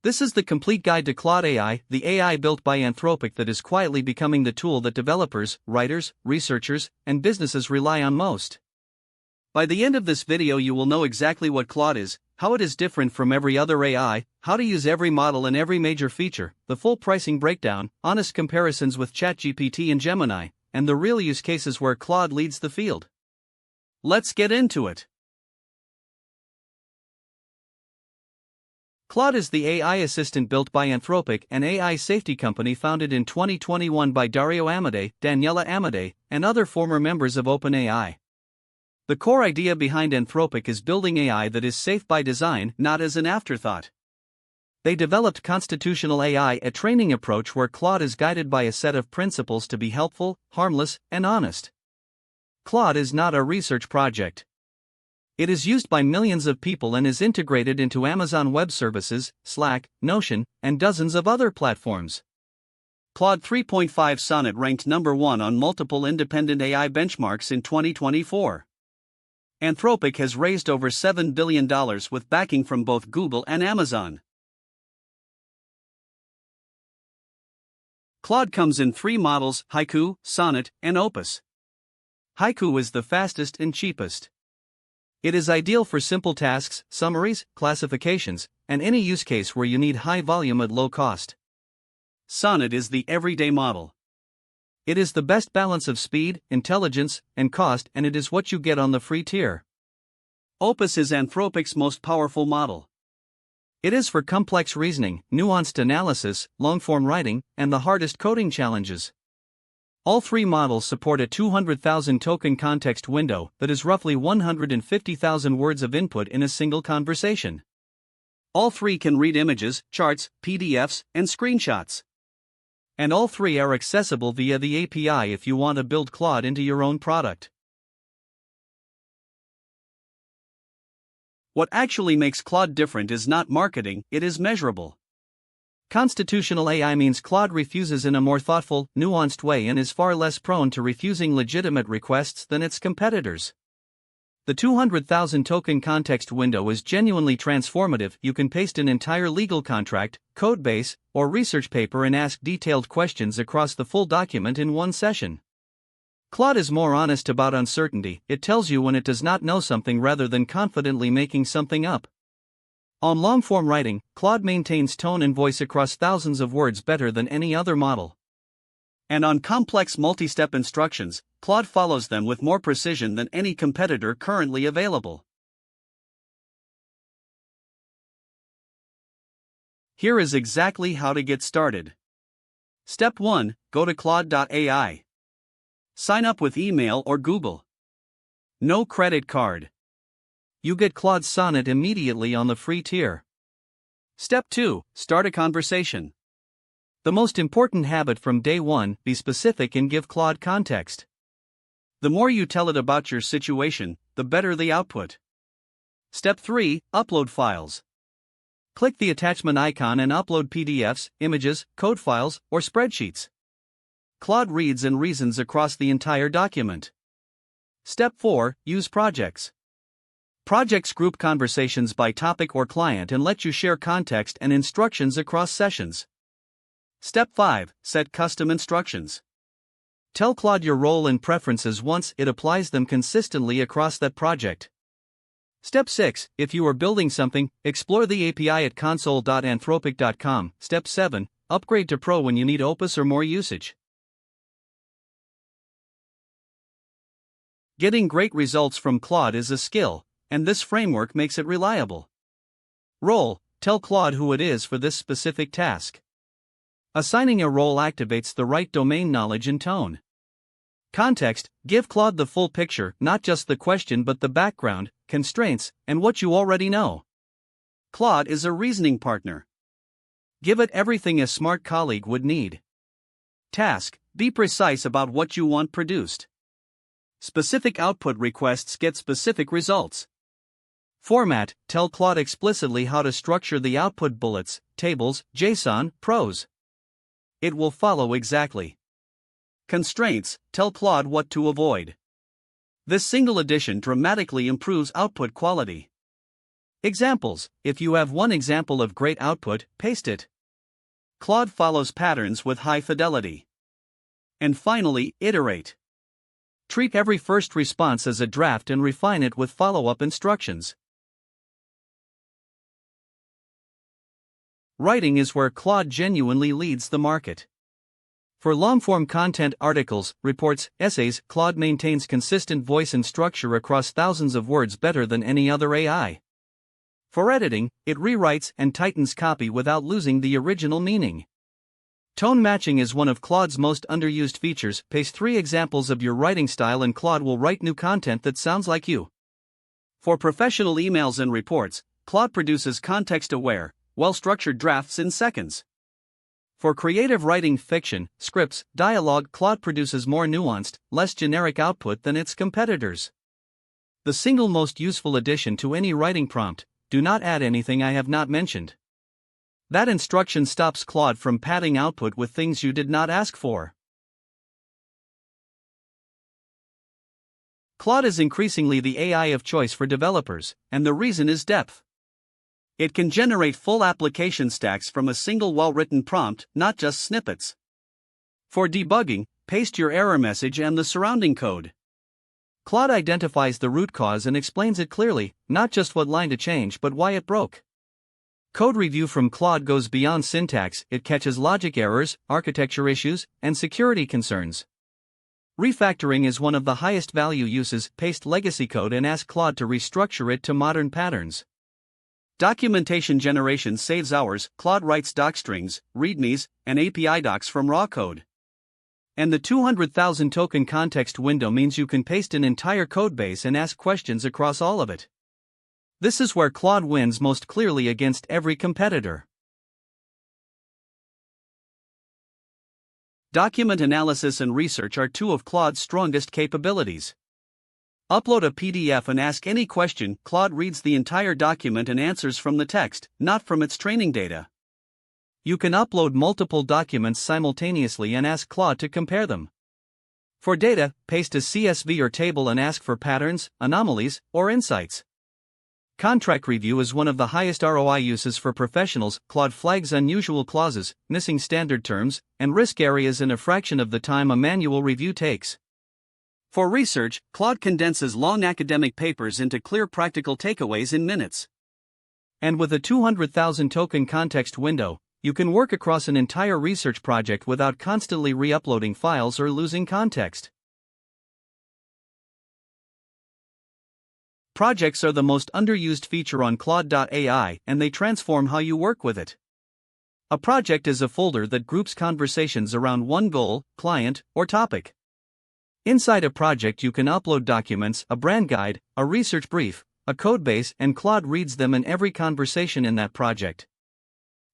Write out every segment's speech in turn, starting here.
This is the complete guide to Claude AI, the AI built by Anthropic that is quietly becoming the tool that developers, writers, researchers, and businesses rely on most. By the end of this video you will know exactly what Claude is, how it is different from every other AI, how to use every model and every major feature, the full pricing breakdown, honest comparisons with ChatGPT and Gemini, and the real use cases where Claude leads the field. Let's get into it. Claude is the AI assistant built by Anthropic, an AI safety company founded in 2021 by Dario Amodei, Daniela Amodei, and other former members of OpenAI. The core idea behind Anthropic is building AI that is safe by design, not as an afterthought. They developed constitutional AI, a training approach where Claude is guided by a set of principles to be helpful, harmless, and honest. Claude is not a research project. It is used by millions of people and is integrated into Amazon Web Services, Slack, Notion, and dozens of other platforms. Claude 3.5 Sonnet ranked number 1 on multiple independent AI benchmarks in 2024. Anthropic has raised over $7 billion with backing from both Google and Amazon. Claude comes in 3 models: Haiku, Sonnet, and Opus. Haiku is the fastest and cheapest. It is ideal for simple tasks, summaries, classifications, and any use case where you need high volume at low cost. Sonnet is the everyday model. It is the best balance of speed, intelligence, and cost, and it is what you get on the free tier. Opus is Anthropic's most powerful model. It is for complex reasoning, nuanced analysis, long-form writing, and the hardest coding challenges. All 3 models support a 200,000 token context window that is roughly 150,000 words of input in a single conversation. All 3 can read images, charts, PDFs, and screenshots. And all 3 are accessible via the API if you want to build Claude into your own product. What actually makes Claude different is not marketing, it is measurable. Constitutional AI means Claude refuses in a more thoughtful, nuanced way and is far less prone to refusing legitimate requests than its competitors. The 200,000 token context window is genuinely transformative. You can paste an entire legal contract, code base, or research paper and ask detailed questions across the full document in one session. Claude is more honest about uncertainty. It tells you when it does not know something rather than confidently making something up. On long-form writing, Claude maintains tone and voice across thousands of words better than any other model. And on complex multi-step instructions, Claude follows them with more precision than any competitor currently available. Here is exactly how to get started. Step 1. Go to Claude AI. Sign up with email or Google. No credit card. You get Claude Sonnet immediately on the free tier. Step 2. Start a conversation. The most important habit from day 1, be specific and give Claude context. The more you tell it about your situation, the better the output. Step 3. Upload files. Click the attachment icon and upload PDFs, images, code files, or spreadsheets. Claude reads and reasons across the entire document. Step 4. Use projects. Projects group conversations by topic or client and let you share context and instructions across sessions. Step 5. Set custom instructions. Tell Claude your role and preferences once it applies them consistently across that project. Step 6. If you are building something, explore the API at console.anthropic.com. Step 7. Upgrade to Pro when you need Opus or more usage. Getting great results from Claude is a skill, and this framework makes it reliable. Role: tell Claude who it is for this specific task. Assigning a role activates the right domain knowledge and tone. Context: give Claude the full picture, not just the question but the background, constraints, and what you already know. Claude is a reasoning partner. Give it everything a smart colleague would need. Task: be precise about what you want produced. Specific output requests get specific results. Format: tell Claude explicitly how to structure the output: bullets, tables, JSON, prose. It will follow exactly. Constraints: tell Claude what to avoid. This single addition dramatically improves output quality. Examples: if you have one example of great output, paste it. Claude follows patterns with high fidelity. And finally, iterate. Treat every first response as a draft and refine it with follow-up instructions. Writing is where Claude genuinely leads the market. For long-form content, articles, reports, essays, Claude maintains consistent voice and structure across thousands of words better than any other AI. For editing, it rewrites and tightens copy without losing the original meaning. Tone matching is one of Claude's most underused features. Paste 3 examples of your writing style and Claude will write new content that sounds like you. For professional emails and reports, Claude produces context-aware, well-structured drafts in seconds. For creative writing, fiction, scripts, dialogue, Claude produces more nuanced, less generic output than its competitors. The single most useful addition to any writing prompt: do not add anything I have not mentioned. That instruction stops Claude from padding output with things you did not ask for. Claude is increasingly the AI of choice for developers, and the reason is depth. It can generate full application stacks from a single well-written prompt, not just snippets. For debugging, paste your error message and the surrounding code. Claude identifies the root cause and explains it clearly, not just what line to change but why it broke. Code review from Claude goes beyond syntax. It catches logic errors, architecture issues, and security concerns. Refactoring is one of the highest value uses. Paste legacy code and ask Claude to restructure it to modern patterns. Documentation generation saves hours. Claude writes docstrings, readmes, and API docs from raw code. And the 200,000 token context window means you can paste an entire codebase and ask questions across all of it. This is where Claude wins most clearly against every competitor. Document analysis and research are two of Claude's strongest capabilities. Upload a PDF and ask any question. Claude reads the entire document and answers from the text, not from its training data. You can upload multiple documents simultaneously and ask Claude to compare them. For data, paste a CSV or table and ask for patterns, anomalies, or insights. Contract review is one of the highest ROI uses for professionals. Claude flags unusual clauses, missing standard terms, and risk areas in a fraction of the time a manual review takes. For research, Claude condenses long academic papers into clear practical takeaways in minutes. And with a 200,000 token context window, you can work across an entire research project without constantly re-uploading files or losing context. Projects are the most underused feature on Claude AI, and they transform how you work with it. A project is a folder that groups conversations around one goal, client, or topic. Inside a project, you can upload documents, a brand guide, a research brief, a codebase, and Claude reads them in every conversation in that project.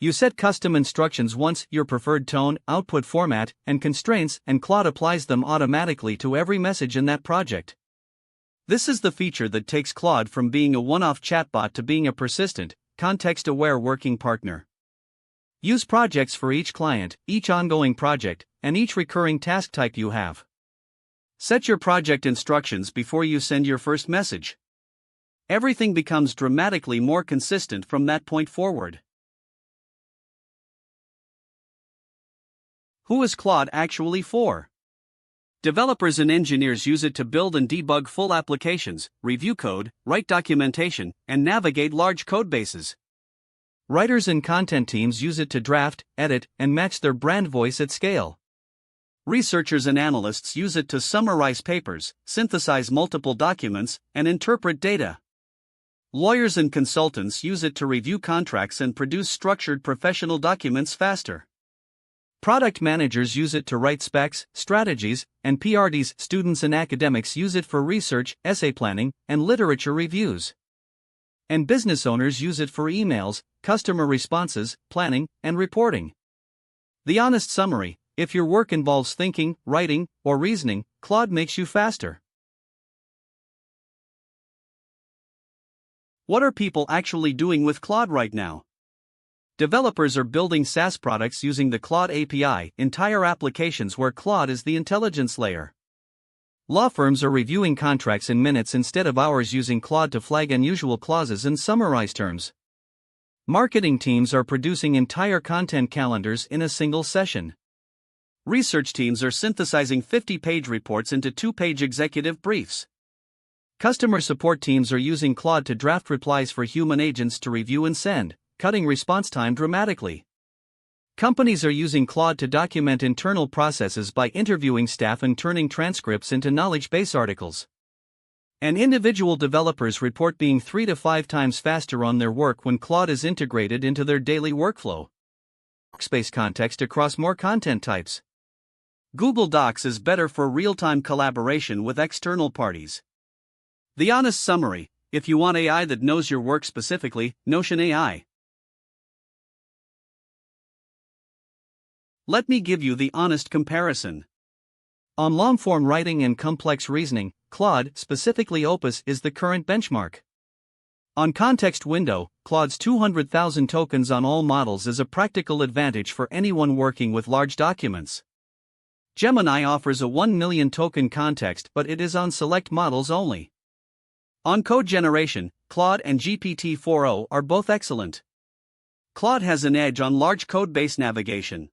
You set custom instructions once, your preferred tone, output format, and constraints, and Claude applies them automatically to every message in that project. This is the feature that takes Claude from being a one-off chatbot to being a persistent, context-aware working partner. Use projects for each client, each ongoing project, and each recurring task type you have. Set your project instructions before you send your first message. Everything becomes dramatically more consistent from that point forward. Who is Claude actually for? Developers and engineers use it to build and debug full applications, review code, write documentation, and navigate large codebases. Writers and content teams use it to draft, edit, and match their brand voice at scale. Researchers and analysts use it to summarize papers, synthesize multiple documents, and interpret data. Lawyers and consultants use it to review contracts and produce structured professional documents faster. Product managers use it to write specs, strategies, and PRDs. Students and academics use it for research, essay planning, and literature reviews. And business owners use it for emails, customer responses, planning, and reporting. The honest summary: if your work involves thinking, writing, or reasoning, Claude makes you faster. What are people actually doing with Claude right now? Developers are building SaaS products using the Claude API, entire applications where Claude is the intelligence layer. Law firms are reviewing contracts in minutes instead of hours using Claude to flag unusual clauses and summarize terms. Marketing teams are producing entire content calendars in a single session. Research teams are synthesizing 50-page reports into 2-page executive briefs. Customer support teams are using Claude to draft replies for human agents to review and send, cutting response time dramatically. Companies are using Claude to document internal processes by interviewing staff and turning transcripts into knowledge base articles. And individual developers report being 3 to 5 times faster on their work when Claude is integrated into their daily workflow. Workspace context across more content types. Google Docs is better for real-time collaboration with external parties. The honest summary: if you want AI that knows your work specifically, Notion AI. Let me give you the honest comparison. On long-form writing and complex reasoning, Claude, specifically Opus, is the current benchmark. On context window, Claude's 200,000 tokens on all models is a practical advantage for anyone working with large documents. Gemini offers a 1 million token context, but it is on select models only. On code generation, Claude and GPT-4o are both excellent. Claude has an edge on large codebase navigation.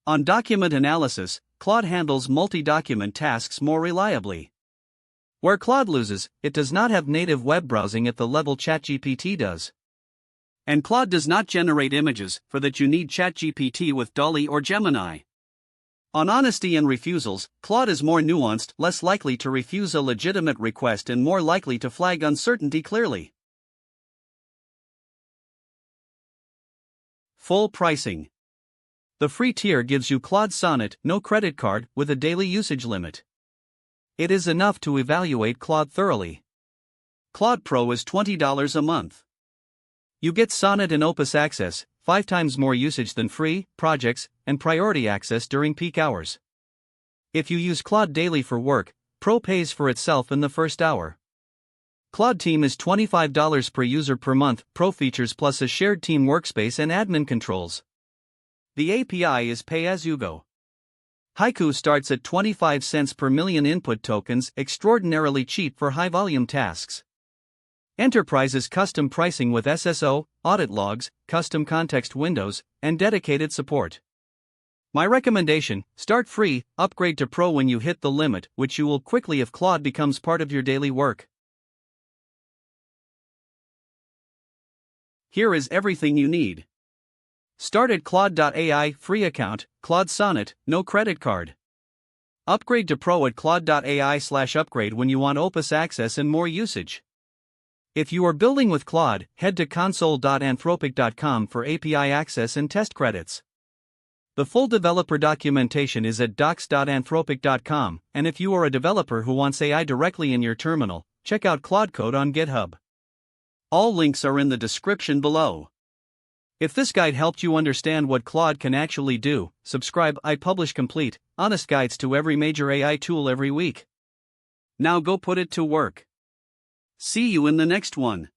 On document analysis, Claude handles multi-document tasks more reliably. Where Claude loses, it does not have native web browsing at the level ChatGPT does. And Claude does not generate images, for that you need ChatGPT with DALL-E or Gemini. On honesty and refusals, Claude is more nuanced, less likely to refuse a legitimate request and more likely to flag uncertainty clearly. Full pricing. The free tier gives you Claude Sonnet, no credit card, with a daily usage limit. It is enough to evaluate Claude thoroughly. Claude Pro is $20 a month. You get Sonnet and Opus access, 5 times more usage than free, projects, and priority access during peak hours. If you use Claude daily for work, Pro pays for itself in the first hour. Claude Team is $25 per user per month, Pro features plus a shared team workspace and admin controls. The API is pay-as-you-go. Haiku starts at 25 cents per million input tokens, extraordinarily cheap for high-volume tasks. Enterprise is custom pricing with SSO, audit logs, custom context windows, and dedicated support. My recommendation: start free, upgrade to Pro when you hit the limit, which you will quickly if Claude becomes part of your daily work. Here is everything you need. Start at Claude AI, free account, Claude Sonnet, no credit card. Upgrade to Pro at Claude AI/upgrade when you want Opus access and more usage. If you are building with Claude, head to console.anthropic.com for API access and test credits. The full developer documentation is at docs.anthropic.com, and if you are a developer who wants AI directly in your terminal, check out Claude Code on GitHub. All links are in the description below. If this guide helped you understand what Claude can actually do, subscribe. I publish complete, honest guides to every major AI tool every week. Now go put it to work. See you in the next one.